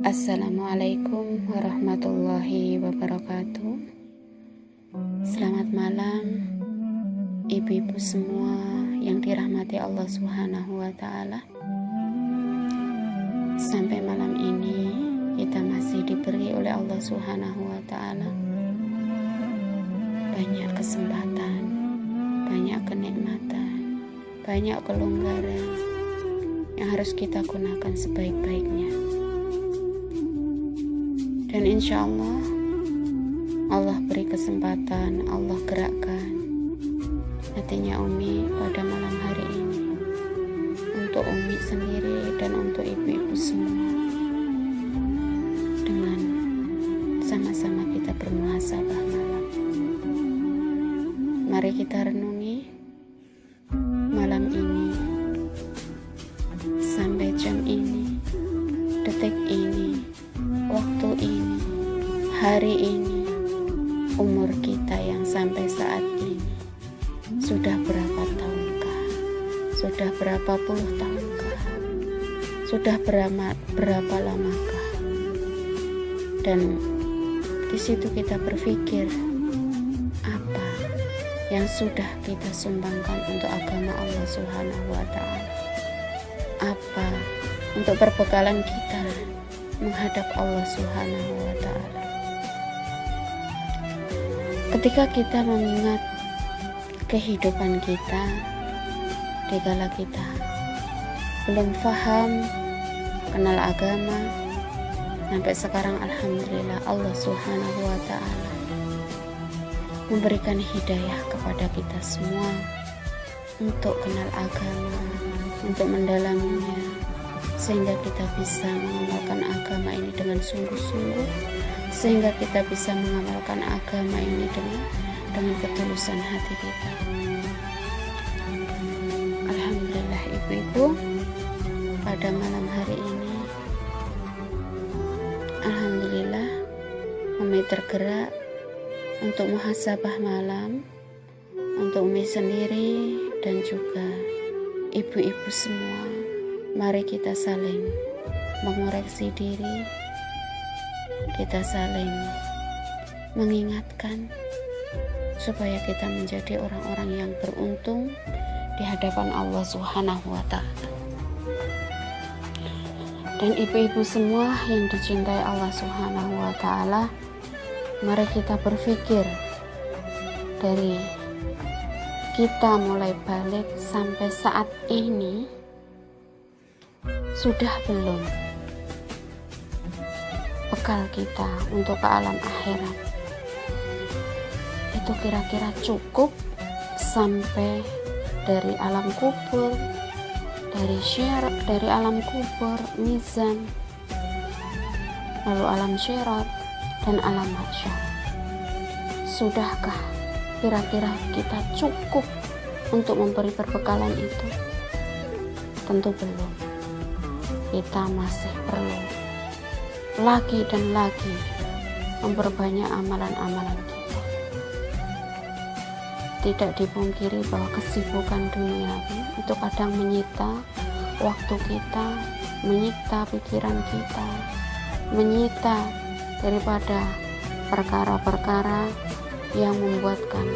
Assalamualaikum warahmatullahi wabarakatuh. Selamat malam ibu-ibu semua yang dirahmati Allah Subhanahu wa ta'ala. Sampai malam ini kita masih diberi oleh Allah Subhanahu wa ta'ala banyak kesempatan, banyak kenikmatan, banyak kelonggaran yang harus kita gunakan sebaik-baiknya. Dan insya Allah beri kesempatan, Allah gerakkan hatinya Umi pada malam hari ini untuk Umi sendiri dan untuk ibu-ibu semua, dengan sama-sama kita bermuhasabah malam. Mari kita renungi malam ini sampai jam ini, detik ini, waktu ini, hari ini, umur kita yang sampai saat ini sudah berapa tahunkah? Sudah berapa puluh tahunkah? Sudah berapa lamakah? Dan di situ kita berpikir, apa yang sudah kita sumbangkan untuk agama Allah Subhanahu wa ta'ala? Apa untuk perbekalan kita menghadap Allah Subhanahu wa ta'ala? Ketika kita mengingat kehidupan kita dikala kita belum paham kenal agama, sampai sekarang alhamdulillah Allah Subhanahu wa ta'ala memberikan hidayah kepada kita semua untuk kenal agama, untuk mendalaminya, sehingga kita bisa mengamalkan agama ini dengan sungguh-sungguh, sehingga kita bisa mengamalkan agama ini dengan ketulusan hati kita. Alhamdulillah ibu-ibu, pada malam hari ini alhamdulillah Umi tergerak untuk muhasabah malam untuk Umi sendiri dan juga ibu-ibu semua. Mari kita saling mengoreksi diri, kita saling mengingatkan supaya kita menjadi orang-orang yang beruntung di hadapan Allah Subhanahu wa ta'ala. Dan ibu-ibu semua yang dicintai Allah Subhanahu wa ta'ala, mari kita berpikir dari kita mulai balik sampai saat ini, sudah belum bekal kita untuk ke alam akhirat itu kira-kira cukup sampai dari alam kubur, dari alam kubur, mizan, lalu alam syirat dan alam mahsyar? Sudahkah kira-kira kita cukup untuk memberi perbekalan itu? Tentu belum. Kita masih perlu lagi dan lagi memperbanyak amalan-amalan kita. Tidak dipungkiri bahwa kesibukan duniawi itu kadang menyita waktu kita, menyita pikiran kita, menyita daripada perkara-perkara yang membuatkan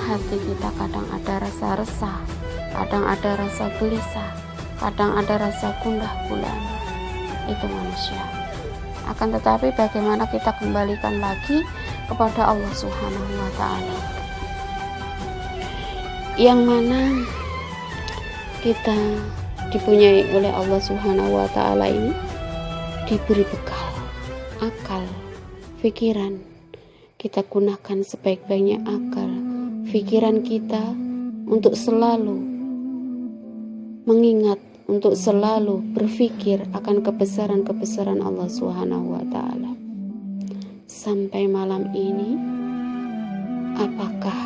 hati kita kadang ada rasa resah, kadang ada rasa gelisah, kadang ada rasa gundah gulana. Itu manusia. Akan tetapi bagaimana kita kembalikan lagi kepada Allah Subhanahu wa ta'ala, yang mana kita dipunyai oleh Allah Subhanahu wa ta'ala ini, diberi bekal akal, pikiran. Kita gunakan sebaik-baiknya akal, pikiran kita untuk selalu mengingat, untuk selalu berpikir akan kebesaran-kebesaran Allah Subhanahu wa ta'ala. Sampai malam ini, apakah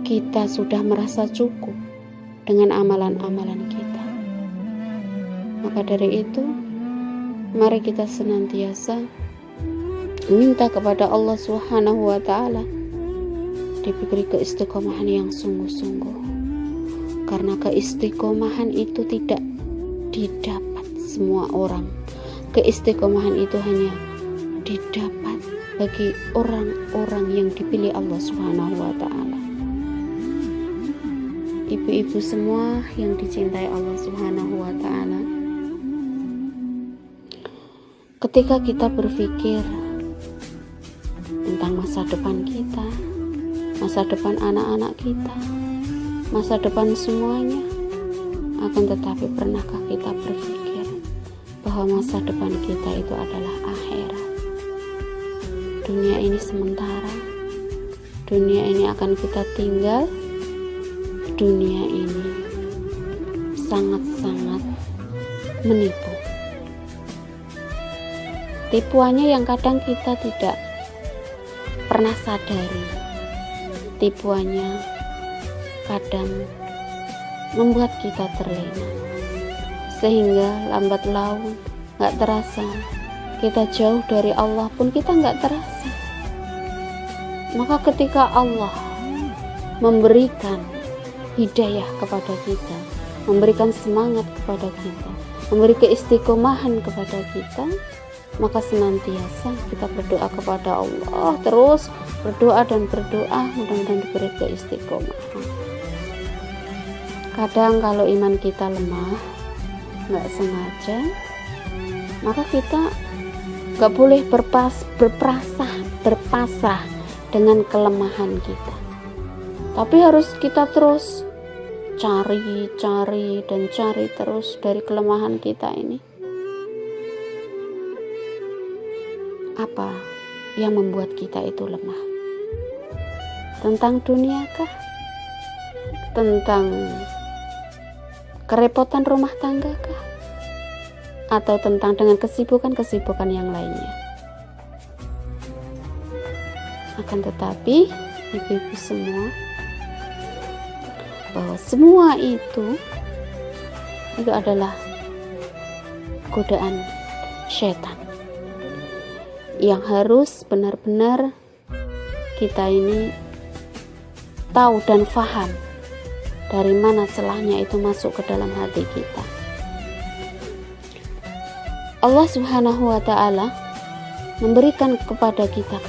kita sudah merasa cukup dengan amalan-amalan kita? Maka dari itu, mari kita senantiasa minta kepada Allah Subhanahu wa ta'ala diberi keistiqomahan yang sungguh-sungguh. Karena keistiqomahan itu tidak didapat semua orang. keistiqomahan itu hanya didapat bagi orang-orang yang dipilih Allah Subhanahu wa Ta'ala. Ibu-ibu semua yang dicintai Allah Subhanahu wa Ta'ala, ketika kita berpikir tentang masa depan kita, masa depan anak-anak kita, masa depan semuanya, akan tetapi pernahkah kita berpikir bahwa masa depan kita itu adalah akhirat? Dunia ini sementara, dunia ini akan kita tinggal, dunia ini sangat-sangat menipu. Tipuannya yang kadang kita tidak pernah sadari, tipuannya kadang membuat kita terlena, sehingga lambat laun gak terasa kita jauh dari Allah pun kita gak terasa. Maka ketika Allah memberikan hidayah kepada kita, memberikan semangat kepada kita, memberi keistiqomahan kepada kita, maka senantiasa kita berdoa kepada Allah, terus berdoa dan berdoa, mudah-mudahan diberi keistiqomahan. Kadang kalau iman kita lemah, nggak sengaja, maka kita nggak boleh berpasrah dengan kelemahan kita, tapi harus kita terus cari dan cari terus dari kelemahan kita ini. Apa yang membuat kita itu lemah? Tentang dunia kah? Tentang kerepotan rumah tangga kah? Atau tentang dengan kesibukan-kesibukan yang lainnya? Akan tetapi, ibu-ibu semua, bahwa semua itu adalah godaan setan yang harus benar-benar kita ini tahu dan faham dari mana celahnya itu masuk ke dalam hati kita. Allah Subhanahu wa Ta'ala memberikan kepada kita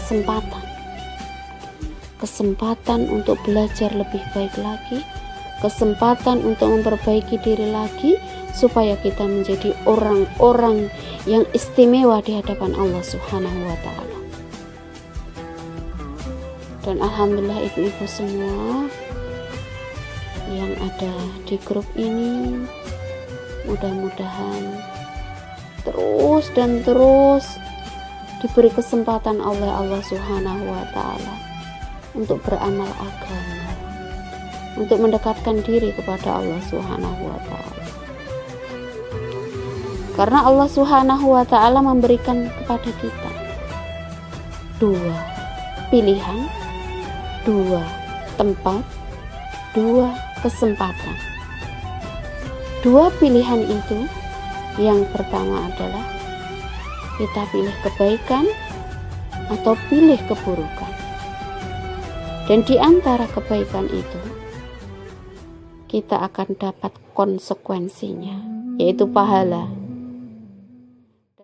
kesempatan untuk belajar lebih baik lagi, kesempatan untuk memperbaiki diri lagi, supaya kita menjadi orang-orang yang istimewa di hadapan Allah Subhanahu wa Ta'ala. Dan alhamdulillah ibu-ibu semua yang ada di grup ini, mudah-mudahan terus dan terus diberi kesempatan oleh Allah Subhanahu wa Ta'ala untuk beramal agama, untuk mendekatkan diri kepada Allah Subhanahu wa Ta'ala. Karena Allah Subhanahu wa Ta'ala memberikan kepada kita dua pilihan, dua tempat, dua kesempatan. Dua pilihan itu, yang pertama adalah kita pilih kebaikan atau pilih keburukan. Dan di antara kebaikan itu, kita akan dapat konsekuensinya, yaitu pahala.